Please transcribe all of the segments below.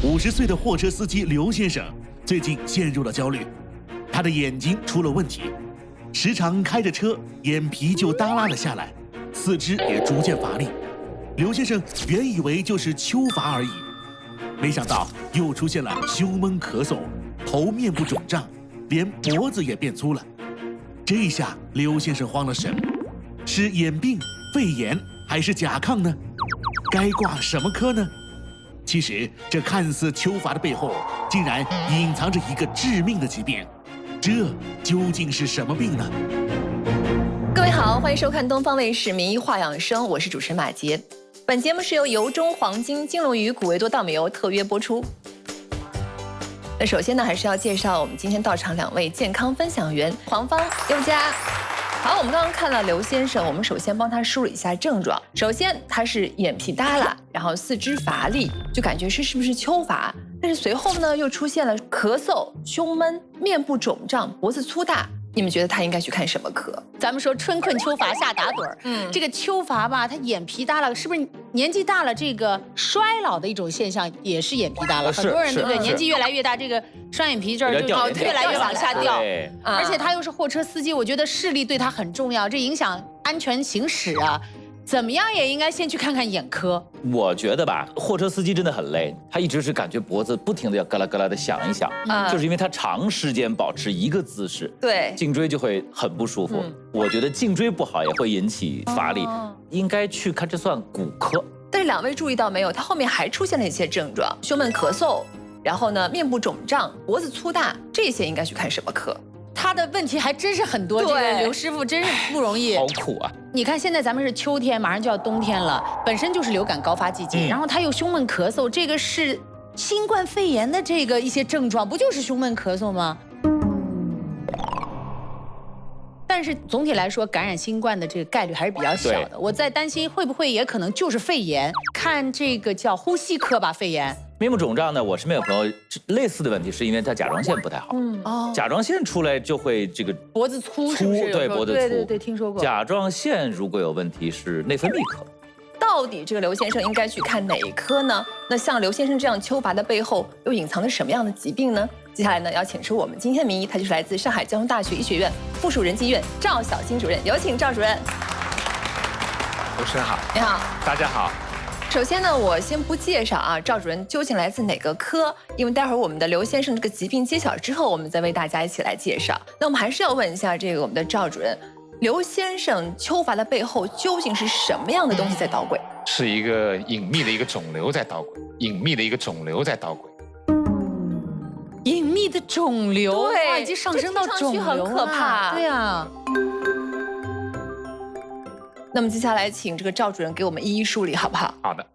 50岁的货车司机刘先生最近陷入了焦虑，他的眼睛出了问题，时常开着车，眼皮就耷拉了下来，四肢也逐渐乏力。刘先生原以为就是秋乏而已，没想到又出现了胸闷咳嗽、头面部肿胀，连脖子也变粗了。这一下刘先生慌了神，是眼病、肺炎还是甲亢呢？该挂什么科呢？其实这看似秋乏的背后，竟然隐藏着一个致命的疾病，这究竟是什么病呢？各位好，欢迎收看东方卫视名医话养生，我是主持人马杰。本节目是由由中黄金金龙鱼谷维多稻米油特约播出。那首先呢，还是要介绍我们今天到场2位健康分享员黄芳、宥嘉。好，我们刚刚看了刘先生，我们首先帮他梳理一下症状。首先，他是眼皮耷拉，然后四肢乏力，就感觉是不是秋乏？但是随后呢，又出现了咳嗽、胸闷、面部肿胀、脖子粗大。你们觉得他应该去看什么科？咱们说春困秋乏夏打盹儿，这个秋乏吧，他眼皮耷拉，是不是年纪大了这个衰老的一种现象，也是眼皮耷拉？很多人对不对？年纪越来越大，这个双眼皮这儿就越来越往下掉。而且他又是货车司机，我觉得视力对他很重要，这影响安全行驶啊。怎么样也应该先去看看眼科。我觉得吧，货车司机真的很累，他一直是感觉脖子不停的要咯啦咯啦的响一响，就是因为他长时间保持一个姿势，对，颈椎就会很不舒服。我觉得颈椎不好也会引起乏力，应该去看，这算骨科。但是2位注意到没有，他后面还出现了一些症状，胸闷咳嗽，然后呢面部肿胀、脖子粗大，这些应该去看什么科？他的问题还真是很多，这个刘师傅真是不容易，好苦啊！你看现在咱们是秋天，马上就要冬天了，本身就是流感高发季节，然后他又胸闷咳嗽，这个是新冠肺炎的这个一些症状，不就是胸闷咳嗽吗？但是总体来说，感染新冠的这个概率还是比较小的。我在担心会不会也可能就是肺炎，看这个叫呼吸科吧，肺炎。面部肿胀呢，我身边有朋友类似的问题，是因为他甲状腺不太好。甲状腺出来就会这个脖子粗，是不是？对，脖子粗。对，听说过。甲状腺如果有问题，是内分泌科。到底这个刘先生应该去看哪一科呢？那像刘先生这样秋乏的背后，又隐藏着什么样的疾病呢？接下来呢，要请出我们今天的名医，他就是来自上海交通大学医学院附属仁济医院赵小金主任，有请赵主任。主持人好。你好。大家好。首先呢，我先不介绍啊，赵主任究竟来自哪个科，因为待会儿我们的刘先生这个疾病揭晓之后，我们再为大家一起来介绍。那我们还是要问一下这个我们的赵主任，刘先生秋乏的背后究竟是什么样的东西在捣鬼？是一个隐秘的一个肿瘤在捣鬼，隐秘的一个肿瘤在捣鬼。隐秘的肿瘤，对，已经上升到肿瘤了，很可怕。对啊。那么接下来请这个赵主任给我们一一梳理，好不好？好的。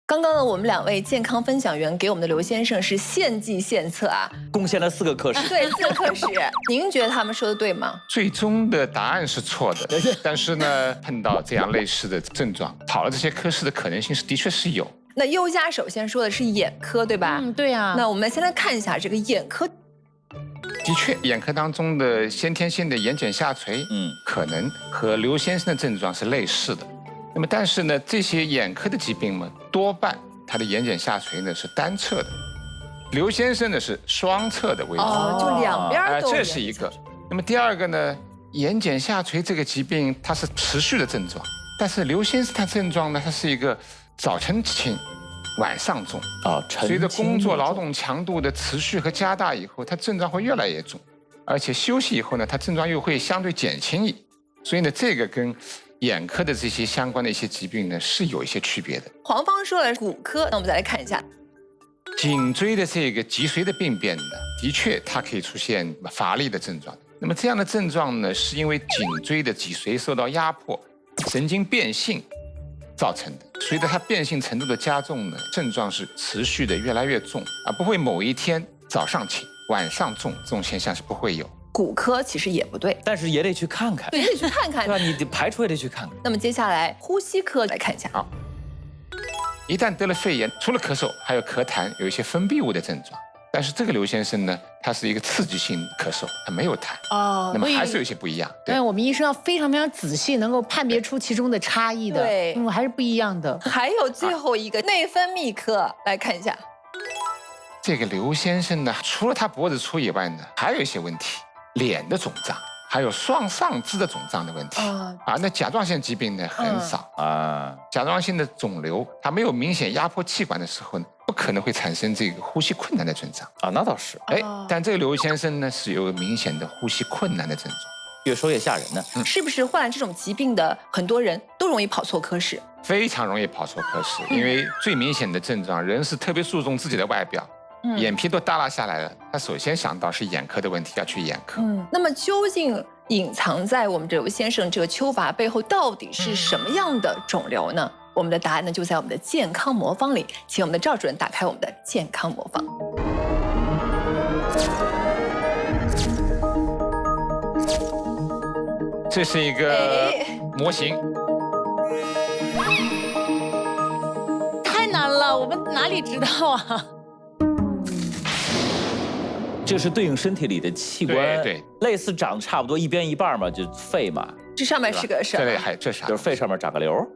刚刚呢，我们2位健康分享员给我们的刘先生是献计献策啊，贡献了4个科室。对，4个科室。您觉得他们说的对吗？最终的答案是错的，但是呢，碰到这样类似的症状，跑了这些科室的可能性的确是有。那宥嘉首先说的是眼科，对吧？对啊。那我们先来看一下这个眼科。的确，眼科当中的先天性的眼睑下垂，可能和刘先生的症状是类似的。那么，但是呢，这些眼科的疾病呢，多半他的眼睑下垂呢是单侧的，刘先生呢是双侧的为主。就两边都有。这是一个。那么第二个呢，眼睑下垂这个疾病它是持续的症状，但是刘先生他症状呢，它是一个早晨轻。晚上重随着工作劳动强度的持续和加大以后，它症状会越来越重，而且休息以后呢，它症状又会相对减轻所以呢，这个跟眼科的这些相关的一些疾病呢是有一些区别的。黄芳说的骨科，那我们再来看一下颈椎的这个脊髓的病变呢，的确它可以出现乏力的症状。那么这样的症状呢，是因为颈椎的脊髓受到压迫，神经变性造成的。随着它变性程度的加重呢，症状是持续的越来越重，不会某一天早上轻晚上重，这种现象是不会有。骨科其实也不对，但是也得去看看。对，也得去看看。对吧？你排除也得去看看。那么接下来呼吸科来看一下。好，一旦得了肺炎，除了咳嗽，还有咳痰，有一些分泌物的症状。但是这个刘先生呢，他是一个刺激性咳嗽，他没有痰。那么还是有一些不一样。对，我们医生要非常非常仔细，能够判别出其中的差异的。对，还是不一样的。还有最后一个内分泌科来看一下。这个刘先生呢，除了他脖子粗以外呢，还有一些问题，脸的肿胀，还有双上肢的肿胀的问题那甲状腺疾病呢很少甲状腺的肿瘤，它没有明显压迫气管的时候呢，不可能会产生这个呼吸困难的症状那倒是。但这个刘先生呢是有明显的呼吸困难的症状，越说越吓人呢。是不是患了这种疾病的很多人都容易跑错科室？非常容易跑错科室，因为最明显的症状，人是特别注重自己的外表。眼皮都耷拉下来了，他首先想到是眼科的问题，要去眼科。那么究竟隐藏在我们刘先生这个丘拔背后到底是什么样的肿瘤呢？我们的答案呢就在我们的健康魔方里，请我们的赵主任打开我们的健康魔方。这是一个模型。太难了，我们哪里知道啊？这是对应身体里的器官，对，类似长差不多一边一半嘛，就肺嘛。这上面是个什么？这啥？就是肺上面长个瘤。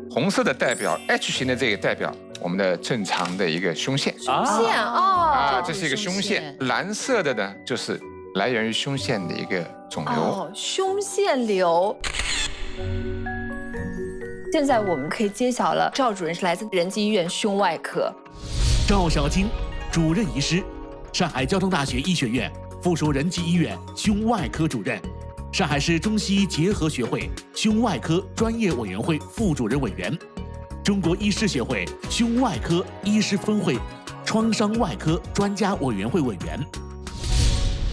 红色的代表 H 型的这个代表我们的正常的一个胸腺。胸腺这是一个胸腺。蓝色的呢，就是来源于胸腺的一个肿瘤。胸腺瘤。现在我们可以揭晓了，赵主任是来自仁济医院胸外科。赵小青，主任医师，上海交通大学医学院附属仁济医院胸外科主任，上海市中西医结合学会胸外科专业委员会副主任委员，中国医师协会胸外科医师分会创伤外科专家委员会委员。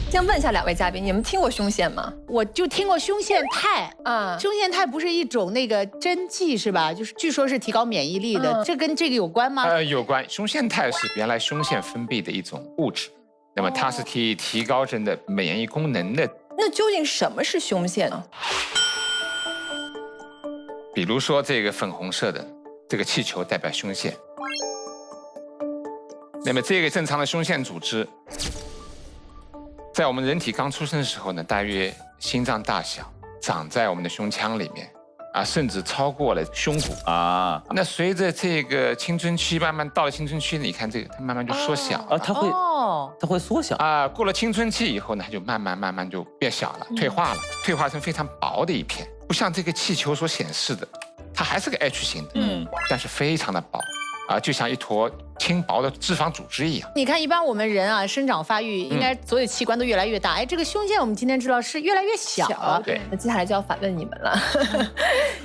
先问一下两位嘉宾，你们听过胸腺吗？我就听过胸腺肽胸腺肽不是一种那个针剂是吧？就是据说是提高免疫力的，这跟这个有关吗？有关。胸腺肽是原来胸腺分泌的一种物质，那么它是提高人的免疫功能的。那究竟什么是胸腺呢？比如说这个粉红色的这个气球代表胸腺，那么这个正常的胸腺组织，在我们人体刚出生的时候呢，大约心脏大小，长在我们的胸腔里面甚至超过了胸骨那随着这个青春期慢慢到了青春期，你看这个它慢慢就缩小了它会缩小过了青春期以后呢，它就慢慢就变小了，退化了，退化成非常薄的一片，不像这个气球所显示的，它还是个 H 型的，但是非常的薄就像一坨轻薄的脂肪组织一样。你看，一般我们人生长发育应该所有器官都越来越大，这个胸腺我们今天知道是越来越小了。对，那接下来就要反问你们了，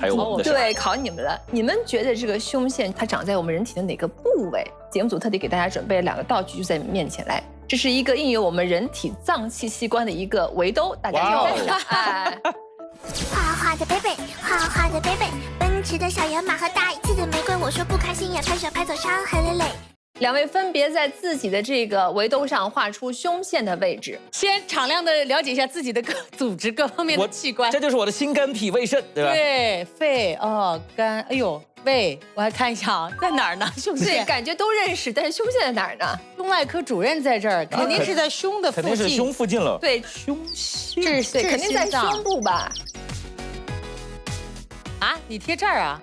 还有我们的对，考你们了。你们觉得这个胸腺它长在我们人体的哪个部位？节目组特地给大家准备了2个道具，就在你们面前来。这是一个印有我们人体脏器器官的一个围兜，大家就背上。花花的贝贝，花花的贝贝，奔驰的小野马和大一次的玫瑰，我说不开心也拍手拍走伤痕累累。两位分别在自己的这个围兜上画出胸腺的位置，先敞亮的了解一下自己的各组织各方面的器官。这就是我的心肝脾胃肾，对吧？对，肺肝，哎呦，胃，我还看一下在哪儿呢？胸腺，对，感觉都认识，但是胸腺在哪儿呢？胸外科主任在这儿，肯定是在胸的附近，肯定是胸附近了。对，胸腺，对，肯定在胸部吧？你贴这儿啊？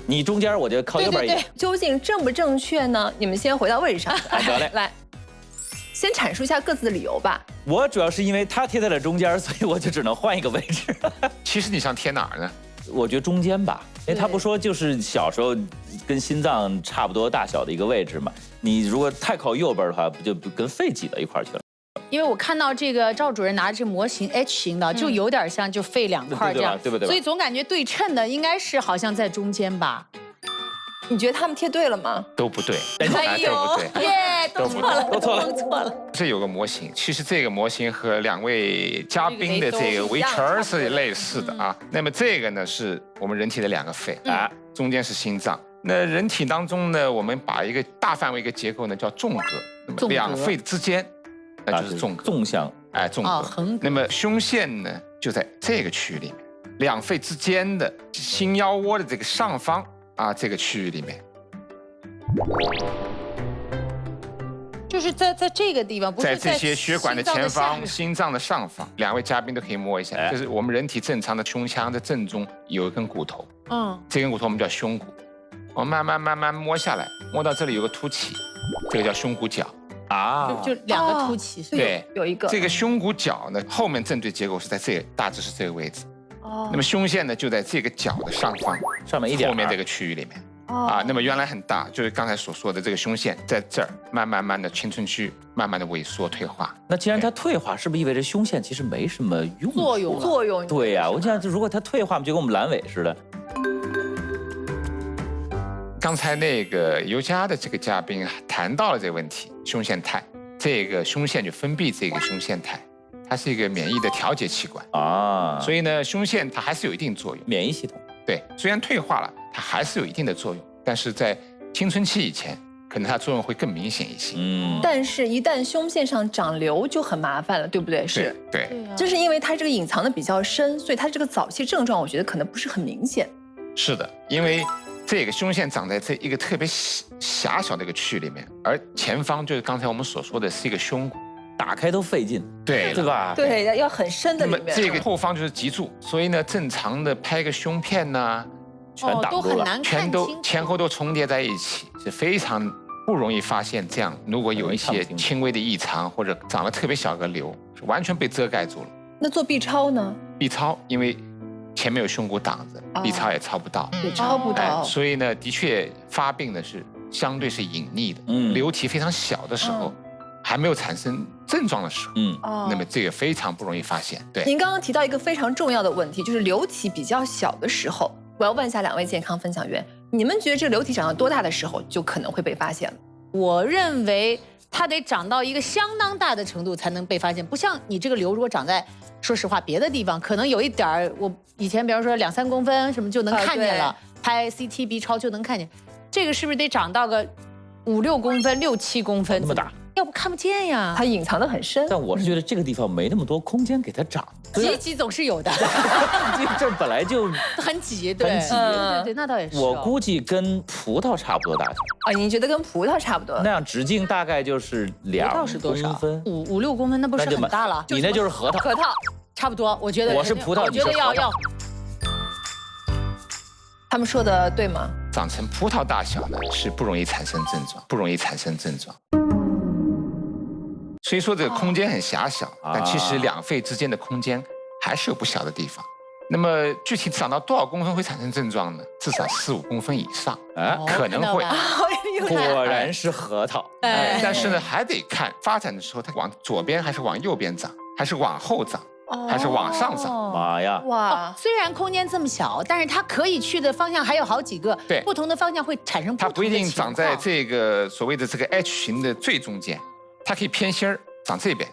你中间，我就靠右边一点。究竟正不正确呢？你们先回到位置上。得嘞，来，先阐述一下各自的理由吧。我主要是因为它贴在了中间，所以我就只能换一个位置。其实你想贴哪儿呢？我觉得中间吧，因为他不说就是小时候跟心脏差不多大小的一个位置嘛。你如果太靠右边的话，不就跟肺挤到一块去了？因为我看到这个赵主任拿着这模型 H 型的，就有点像就肺2块这样，对不对？所以总感觉对称的应该是好像在中间吧？你觉得他们贴对了吗？都不对，都不对，耶，都错了，都错了。这有个模型，其实这个模型和2位嘉宾的这个围圈是类似的那么这个呢是我们人体的2个肺中间是心脏。那人体当中呢，我们把一个大范围一个结构呢叫纵隔，那么2肺之间。那就是纵隔，纵向，纵隔。那么胸腺呢，就在这个区域里面，2肺之间的心腰窝的这个上方这个区域里面，就是在这个地方，不是在这些血管的前方，心脏的上方。2位嘉宾都可以摸一下，就是我们人体正常的胸腔的正中有一根骨头，这根骨头我们叫胸骨。我们慢慢摸下来，摸到这里有个凸起，这个叫胸骨角啊，就2个凸起，对，有一个。这个胸骨角呢，后面正对结构是在这个，大致是这个位置。哦，那么胸腺呢就在这个角的上方，上面一点，后面这个区域里面。啊，那么原来很大，就是刚才所说的这个胸腺在这儿，慢的青春期慢慢的萎缩退化。那既然它退化，是不是意味着胸腺其实没什么作用？对呀，我想如果它退化，就跟我们阑尾似的。刚才那个尤佳的这个嘉宾谈到了这个问题，胸腺肽，这个胸腺就分泌这个胸腺肽，它是一个免疫的调节器官啊，所以呢，胸腺它还是有一定作用，免疫系统。对，虽然退化了，它还是有一定的作用，但是在青春期以前，可能它作用会更明显一些。但是，一旦胸腺上长瘤就很麻烦了，对不对？是，对，就是因为它这个隐藏的比较深，所以它这个早期症状，我觉得可能不是很明显。是的，因为这个胸腺长在这一个特别狭小的一个区域里面，而前方就是刚才我们所说的是一个胸骨。打开都费劲，对吧？对，要很深的里面。那么这个后方就是脊柱，所以呢，正常的拍个胸片呢，全挡住了，都很难看全都前后都重叠在一起，是非常不容易发现。这样，如果有一些轻微的异常或者长了特别小个瘤，是完全被遮盖住了。那做 B 超呢 ？B 超因为前面有胸骨挡着，B 超也超不到，也超不到。所以呢，的确发病的是相对是隐匿的，瘤体非常小的时候。还没有产生症状的时候，那么这个非常不容易发现。对，您刚刚提到一个非常重要的问题，就是瘤体比较小的时候，我要问一下2位健康分享员，你们觉得这个瘤体长到多大的时候就可能会被发现了？我认为它得长到一个相当大的程度才能被发现，不像你这个瘤如果长在，说实话别的地方可能有一点儿，我以前比方说2、3公分什么就能看见了，拍 CT、B 超就能看见，这个是不是得长到个5、6公分、6、7公分那么大？要不看不见呀，它隐藏得很深。但我是觉得这个地方没那么多空间给它长，挤总是有的。这本来就很挤，对，对，那倒也是。我估计跟葡萄差不多大小。啊，您觉得跟葡萄差不多？那样直径大概就是2公分，5、6公分，那不是很大了？你那就是核桃，差不多。我觉得我是葡萄，我觉得要。他们说的对吗？长成葡萄大小呢是不容易产生症状，虽说这个空间很狭小，但其实2肺之间的空间还是有不小的地方。那么具体长到多少公分会产生症状呢？至少4、5公分以上，可能会。果然是核桃。但是呢，还得看发展的时候，它往左边还是往右边长，还是往后长，还是往上长。妈呀！哇！虽然空间这么小，但是它可以去的方向还有好几个，对，不同的方向会产生不同的情况。它不一定长在这个所谓的这个 H 型的最中间，它可以偏心儿长这边。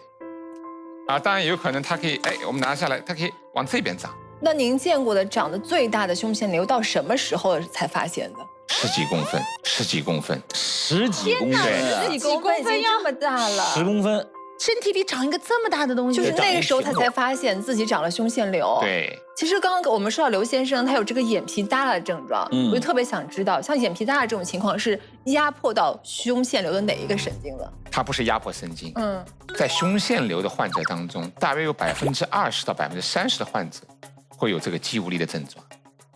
当然也有可能它可以，我们拿下来，它可以往这边长。那您见过的长得最大的胸腺瘤到什么时候才发现的？10几公分，10几公分，10几公分已经这么大了，10公分。身体里长一个这么大的东西，就是那个时候他才发现自己长了胸腺瘤。对，其实刚刚我们说到刘先生，他有这个眼皮耷拉的症状，我就特别想知道，像眼皮耷拉这种情况是压迫到胸腺瘤的哪一个神经了？它不是压迫神经。在胸腺瘤的患者当中，大约有20%到30%的患者会有这个肌无力的症状，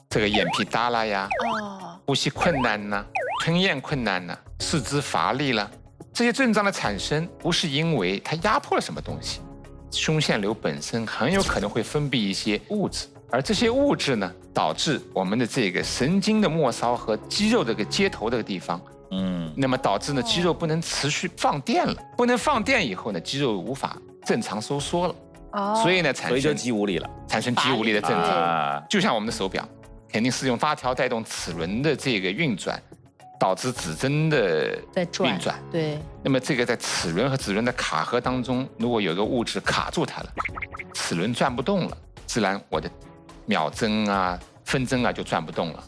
这个眼皮耷拉呀，呼吸困难呐，吞咽困难呐，四肢乏力了。这些症状的产生不是因为它压迫了什么东西，胸腺瘤本身很有可能会分泌一些物质，而这些物质呢，导致我们的这个神经的末梢和肌肉这个接头这个地方，那么导致呢肌肉不能持续放电了，不能放电以后呢，肌肉无法正常收缩了，所以呢产生肌无力了，产生肌无力的症状，就像我们的手表，肯定是用发条带动齿轮的这个运转。导致指针的运转，对。那么这个在齿轮和指轮的卡合当中，如果有个物质卡住它了，齿轮转不动了，自然我的秒针啊、分针啊就转不动了。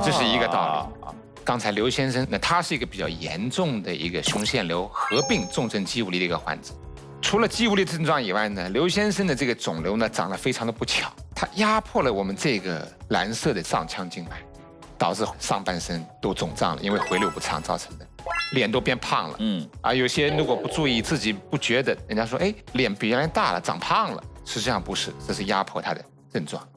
这是一个道理。刚才刘先生，那他是一个比较严重的一个胸腺瘤合并重症肌无力的一个患者。除了肌无力症状以外呢，刘先生的这个肿瘤呢长得非常的不巧，它压迫了我们这个蓝色的上腔静脉。导致上半身都肿胀了，因为回流不畅造成的，脸都变胖了。有些如果不注意，自己不觉得，人家说，脸比原来大了，长胖了，实际上不是，这是压迫它的症状。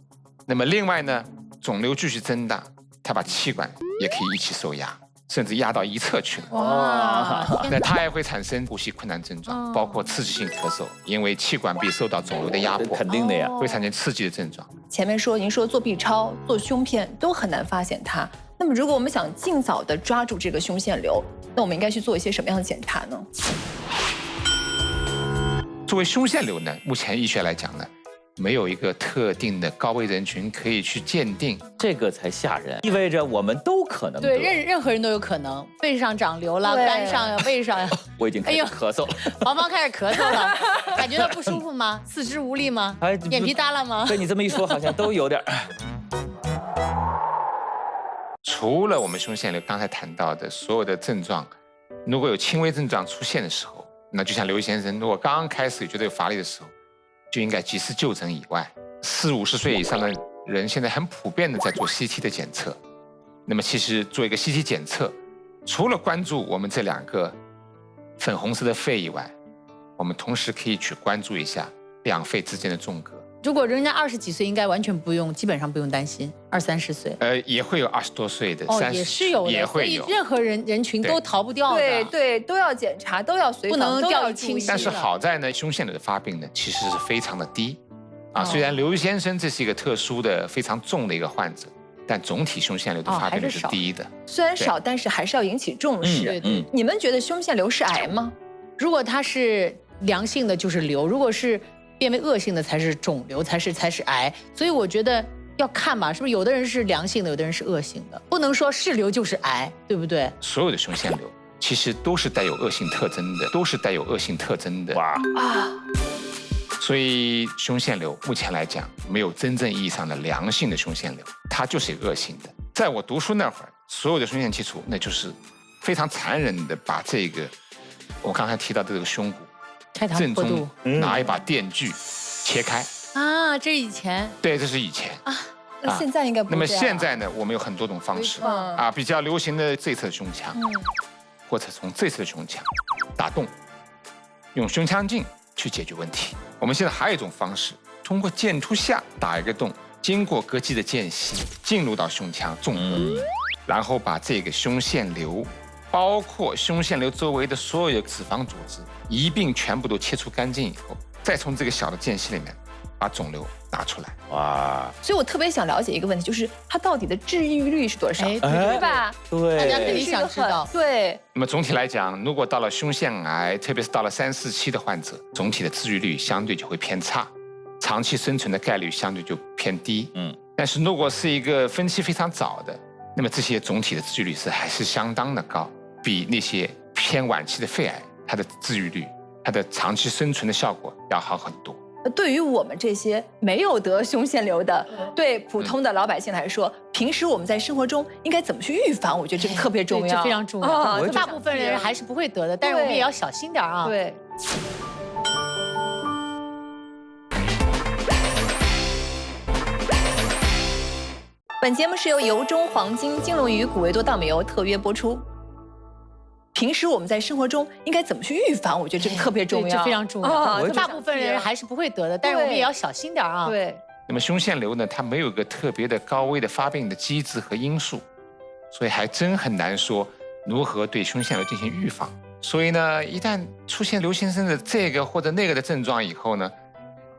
那么另外呢，肿瘤继续增大，它把气管也可以一起受压，甚至压到一侧去了。哇，那它还会产生呼吸困难症状，包括刺激性咳嗽，因为气管壁受到肿瘤的压迫，肯定的呀，会产生刺激的症状。前面说您说做 B 超、做胸片都很难发现它，那么如果我们想尽早的抓住这个胸腺瘤，那我们应该去做一些什么样的检查呢？作为胸腺瘤呢，目前医学来讲呢，没有一个特定的高危人群可以去鉴定，这个才吓人，意味着我们都可能得。对，任何人都有可能，肺上长瘤了，肝上呀，胃上呀。我已经开始咳嗽，黄芳开始咳嗽了，感觉到不舒服吗？四肢无力吗？眼皮耷拉吗？被你这么一说，好像都有点。除了我们胸腺瘤刚才谈到的所有的症状，如果有轻微症状出现的时候，那就像刘先生，如果刚刚开始觉得有乏力的时候，就应该及时就诊以外，40、50岁以上的人现在很普遍的在做 CT 的检测。那么其实做一个 CT 检测，除了关注我们这2个粉红色的肺以外，我们同时可以去关注一下2肺之间的纵隔。如果人家20几岁，应该完全不用，基本上不用担心。20、30岁，也会有20多岁的，30也是有的，也会有。所以任何人群都逃不掉的。对，都要检查，都要随不能掉以轻心。但是好在呢，胸腺瘤的发病呢，其实是非常的低，虽然刘先生这是一个特殊的、非常重的一个患者，但总体胸腺瘤的发病率是低的。虽然少，但是还是要引起重视。你们觉得胸腺瘤是癌吗？如果它是良性的，就是瘤；如果是变为恶性的，才是肿瘤，才是癌。所以我觉得要看嘛，是不是有的人是良性的，有的人是恶性的，不能说是瘤就是癌，对不对？所有的胸腺瘤其实都是带有恶性特征的，哇啊！所以胸腺瘤目前来讲，没有真正意义上的良性的胸腺瘤，它就是恶性的。在我读书那会儿，所有的胸腺切除，那就是非常残忍的把这个我刚才提到的这个胸骨正中拿一把电锯切开啊，这是以前。对，这是以前啊。那现在应该不那么现在呢，我们有很多种方式比较流行的这侧胸腔，或者从这侧胸腔打洞，用胸腔镜去解决问题。我们现在还有一种方式，通过剑突下打一个洞，经过膈肌的间隙进入到胸腔纵隔，然后把这个胸腺瘤，包括胸腺瘤周围的所有的脂肪组织一并全部都切除干净以后，再从这个小的间隙里面把肿瘤拿出来。哇！所以我特别想了解一个问题，就是它到底的治愈率是多少，对吧？对，大家肯定想知道。对。那么总体来讲，如果到了胸腺癌，特别是到了3、4期的患者，总体的治愈率相对就会偏差，长期生存的概率相对就偏低。但是如果是一个分期非常早的，那么这些总体的治愈率还是相当的高，比那些偏晚期的肺癌，它的治愈率、它的长期生存的效果要好很多。对于我们这些没有得胸腺瘤的，对普通的老百姓来说，平时我们在生活中应该怎么去预防？我觉得这个特别重要，这非常重要。大部分人还是不会得的，但是我们也要小心点啊。对。本节目是由由中黄金金龙鱼古维多稻米油特约播出。平时我们在生活中应该怎么去预防？我觉得这个特别重要，这非常重要。大部分人还是不会得的，但是我们也要小心点啊。对。那么胸腺瘤呢，它没有一个特别的高危的发病的机制和因素，所以还真很难说如何对胸腺瘤进行预防。所以呢，一旦出现刘先生的这个或者那个的症状以后呢，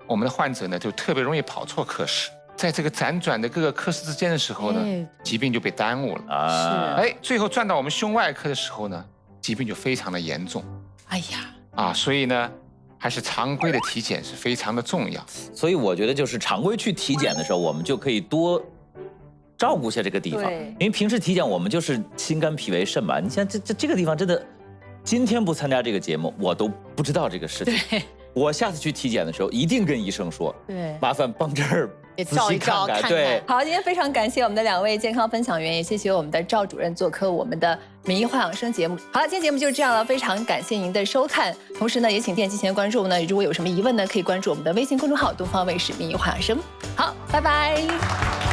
我们的患者呢就特别容易跑错科室，在这个辗转的各个科室之间的时候呢，疾病就被耽误了啊。最后转到我们胸外科的时候呢，疾病就非常的严重。哎呀，所以呢，还是常规的体检是非常的重要。所以我觉得就是常规去体检的时候，我们就可以多照顾一下这个地方，因为平时体检我们就是心肝脾胃肾嘛。你像这个地方真的，今天不参加这个节目，我都不知道这个事情。对，我下次去体检的时候一定跟医生说，对，麻烦帮这儿仔细看看。对，好，今天非常感谢我们的2位健康分享员，也谢谢我们的赵主任做客我们的名医话养生节目。好了，今天节目就是这样了，非常感谢您的收看。同时呢，也请点击前关注呢，如果有什么疑问呢，可以关注我们的微信公众号“东方卫视名医话养生”。好，拜拜。